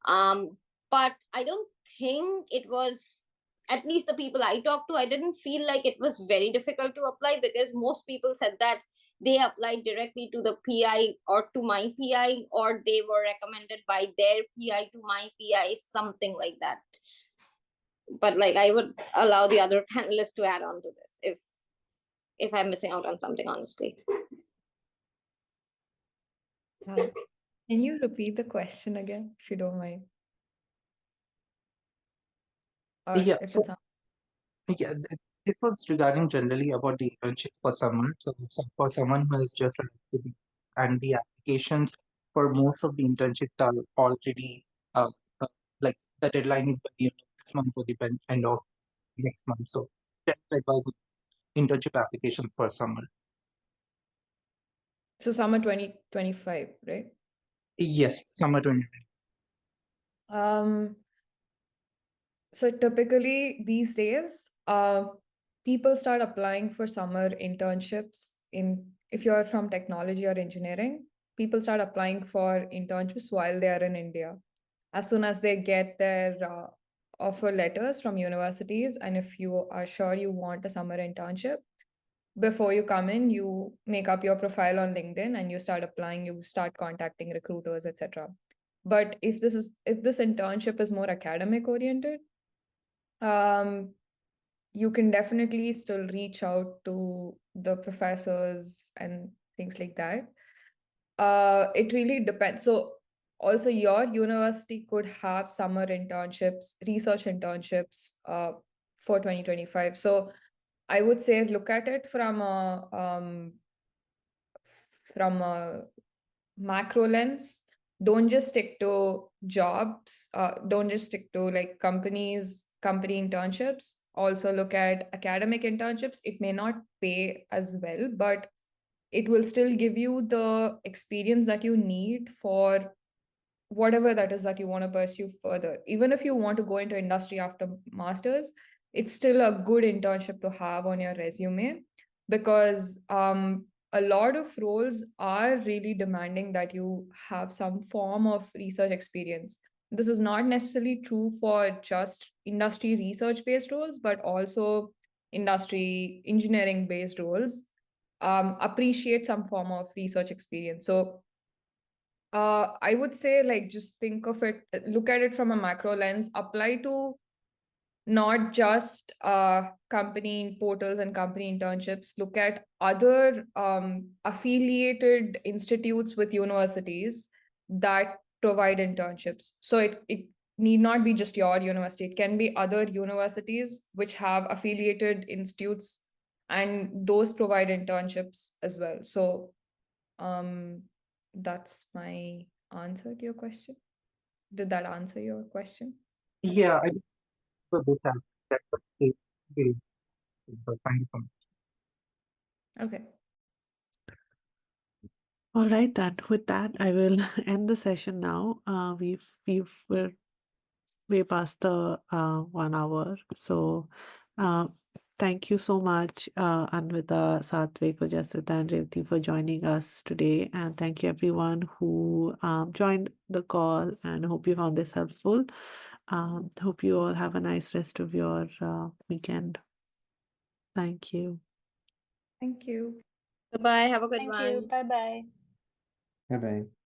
But I don't think it was, at least the people I talked to, I didn't feel like it was very difficult to apply, because most people said that they applied directly to the PI or to my PI, or they were recommended by their PI to my PI, something like that. But like I would allow the other panelists to add on to this if I'm missing out on something, honestly. Can you repeat the question again, if you don't mind? Or Yeah, if so it's yeah, this was regarding generally about the internship for someone. So for someone who has just arrived, and the applications for most of the internships are already uh, like the deadline is by the end of this month or the end of next month. So that's like about internship applications for summer. so summer 2025, right? Yes, summer 2020. So typically these days, people start applying for summer internships if you're from technology or engineering, people start applying for internships while they are in India. As soon as they get their offer letters from universities, and if you are sure you want a summer internship, before you come in, you make up your profile on LinkedIn and you start applying, you start contacting recruiters, etc. But if this internship is more academic oriented, you can definitely still reach out to the professors and things like that. It really depends. So also your university could have summer internships, research internships for 2025. So I would say look at it from a macro lens. Don't just stick to jobs. Don't just stick to like company internships. Also look at academic internships. It may not pay as well, but it will still give you the experience that you need for whatever that is that you want to pursue further. Even if you want to go into industry after masters, it's still a good internship to have on your resume, because a lot of roles are really demanding that you have some form of research experience. This is not necessarily true for just industry research based roles, but also industry engineering based roles appreciate some form of research experience. So I would say, like, just think of it, look at it from a macro lens, apply to not just company portals and company internships, look at other affiliated institutes with universities that provide internships. So it need not be just your university, it can be other universities which have affiliated institutes, and those provide internships as well. So that's my answer to your question. Did that answer your question? Yeah, I think for this aspect, that was great. So thank you so much. Okay. All right, then. With that, I will end the session now. We're way past the 1 hour. So thank you so much, Anwita, Sathvik, Ojaswita, and Revathi for joining us today. And thank you everyone who joined the call, and hope you found this helpful. Hope you all have a nice rest of your weekend. Thank you. Thank you. Bye-bye. Have a good Thank one. you. Bye bye. Bye bye.